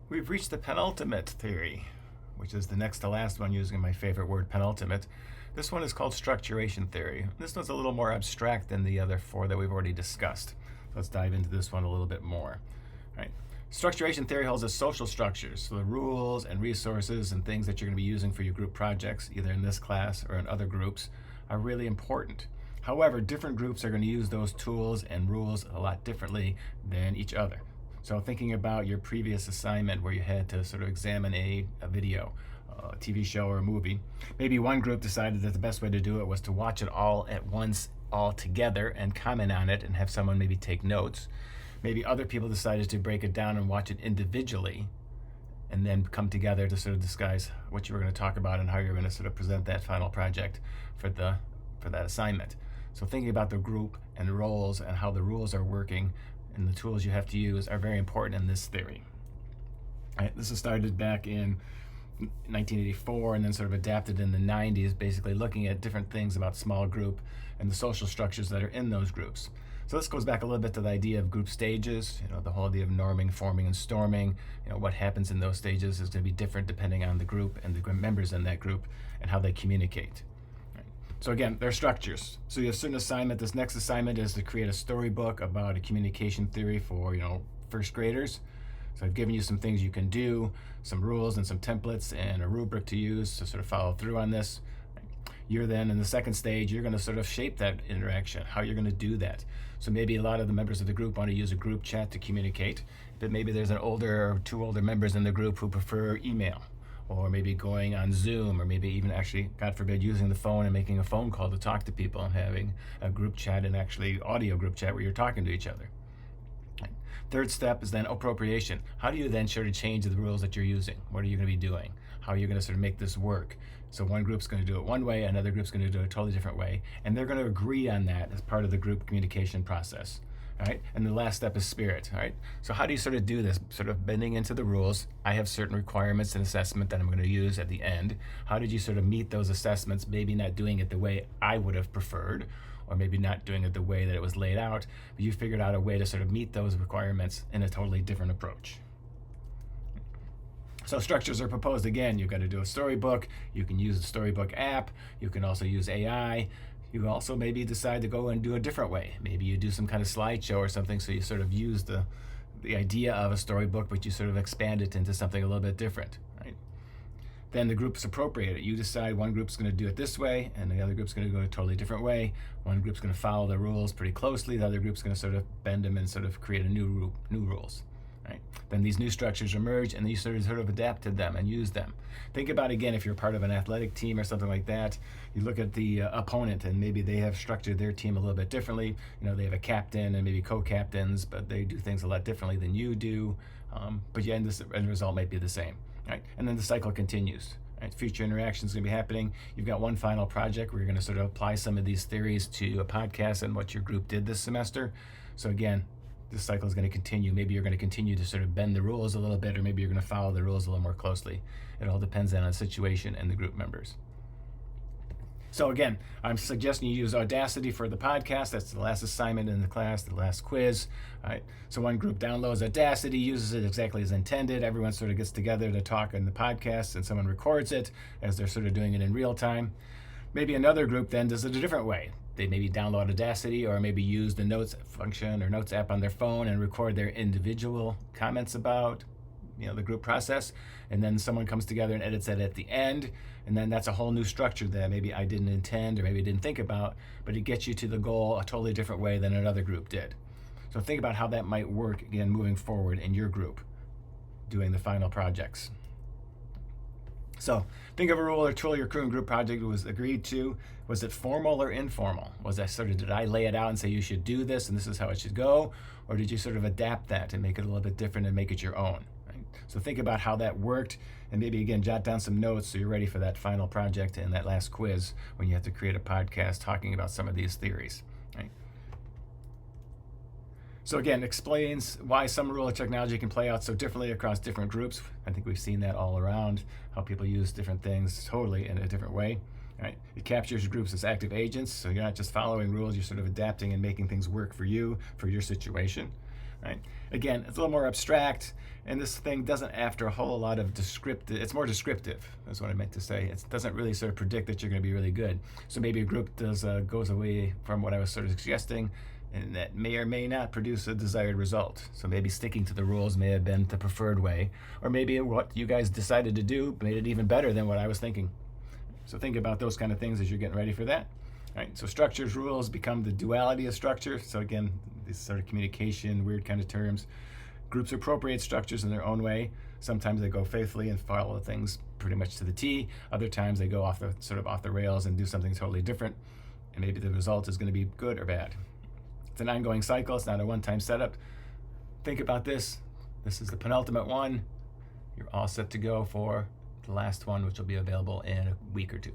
We've reached the penultimate theory, which is the next to last one using my favorite word, penultimate. This one is called structuration theory. This one's a little more abstract than the other four that we've already discussed. Let's dive into this one a little bit more. All right. Structuration theory holds the social structures, so the rules and resources and things that you're going to be using for your group projects, either in this class or in other groups, are really important. However, different groups are going to use those tools and rules a lot differently than each other. So thinking about your previous assignment where you had to sort of examine a video, a TV show or a movie, maybe one group decided that the best way to do it was to watch it all at once, all together, and comment on it and have someone maybe take notes. Maybe other people decided to break it down and watch it individually and then come together to sort of discuss what you were going to talk about and how you're going to sort of present that final project for that assignment. So thinking about the group and roles and how the rules are working and the tools you have to use are very important in this theory. Right, this was started back in 1984 and then sort of adapted in the 90s, basically looking at different things about small group and the social structures that are in those groups. So this goes back a little bit to the idea of group stages, the whole idea of norming, forming, and storming. What happens in those stages is going to be different depending on the group and the members in that group and how they communicate. So again, there are structures. So you have a certain assignment. This next assignment is to create a storybook about a communication theory for, first graders. So I've given you some things you can do, some rules and some templates and a rubric to use to sort of follow through on this. You're then in the second stage, you're going to sort of shape that interaction, how you're going to do that. So maybe a lot of the members of the group want to use a group chat to communicate, but maybe there's two older members in the group who prefer email, or maybe going on Zoom, or maybe even actually, God forbid, using the phone and making a phone call to talk to people and having a group chat and actually audio group chat where you're talking to each other. Third step is then appropriation. How do you then sort of change the rules that you're using? What are you going to be doing? How are you going to sort of make this work? So one group's going to do it one way, another group's going to do it a totally different way, and they're going to agree on that as part of the group communication process. All right, and the last step is spirit. All right, so how do you sort of do this? Sort of bending into the rules. I have certain requirements and assessment that I'm going to use at the end. How did you sort of meet those assessments? Maybe not doing it the way I would have preferred, or maybe not doing it the way that it was laid out, but you figured out a way to sort of meet those requirements in a totally different approach. So structures are proposed. Again, you've got to do a storybook. You can use the storybook app. You can also use AI. You also maybe decide to go and do a different way. Maybe you do some kind of slideshow or something, so you sort of use the idea of a storybook, but you sort of expand it into something a little bit different, right? Then the groups appropriate it. You decide one group's going to do it this way, and the other group's going to go a totally different way. One group's going to follow the rules pretty closely. The other group's going to sort of bend them and sort of create a new rules. Right? Then these new structures emerge, and you sort of adapt to them and use them. Think about, again, if you're part of an athletic team or something like that, you look at the opponent, and maybe they have structured their team a little bit differently. They have a captain and maybe co-captains, but they do things a lot differently than you do. But the end result might be the same. Right? And then the cycle continues. Right? Future interactions going to be happening. You've got one final project where you're going to sort of apply some of these theories to a podcast and what your group did this semester. So again, this cycle is going to continue. Maybe you're going to continue to sort of bend the rules a little bit, or maybe you're going to follow the rules a little more closely. It all depends on the situation and the group members. So again, I'm suggesting you use Audacity for the podcast. That's the last assignment in the class, the last quiz. All right. So one group downloads Audacity, uses it exactly as intended. Everyone sort of gets together to talk in the podcast, and someone records it as they're sort of doing it in real time. Maybe another group then does it a different way. They maybe download Audacity, or maybe use the notes function or notes app on their phone and record their individual comments about the group process, and then someone comes together and edits it at the end, and then that's a whole new structure that maybe I didn't intend or maybe didn't think about, but it gets you to the goal a totally different way than another group did. So think about how that might work, again, moving forward in your group, doing the final projects. So think of a rule or tool your current group project was agreed to. Was it formal or informal? Did I lay it out and say you should do this and this is how it should go? Or did you sort of adapt that and make it a little bit different and make it your own? Right? So think about how that worked, and maybe again jot down some notes so you're ready for that final project and that last quiz when you have to create a podcast talking about some of these theories. Right? So again, explains why some rule or technology can play out so differently across different groups. I think we've seen that all around, how people use different things totally in a different way. Right? It captures groups as active agents, so you're not just following rules, you're sort of adapting and making things work for you, for your situation. right? Again, it's a little more abstract, and this thing doesn't after a whole lot of descriptive, it's more descriptive, that's what I meant to say. It doesn't really sort of predict that you're going to be really good. So maybe a group goes away from what I was sort of suggesting, and that may or may not produce a desired result. So maybe sticking to the rules may have been the preferred way, or maybe what you guys decided to do made it even better than what I was thinking. So think about those kind of things as you're getting ready for that. Right, so structures, rules become the duality of structure. So again, this sort of communication, weird kind of terms. Groups appropriate structures in their own way. Sometimes they go faithfully and follow things pretty much to the T. Other times they go off the rails and do something totally different. And maybe the result is going to be good or bad. It's an ongoing cycle. It's not a one-time setup. Think about this. This is the penultimate one. You're all set to go for the last one, which will be available in a week or two.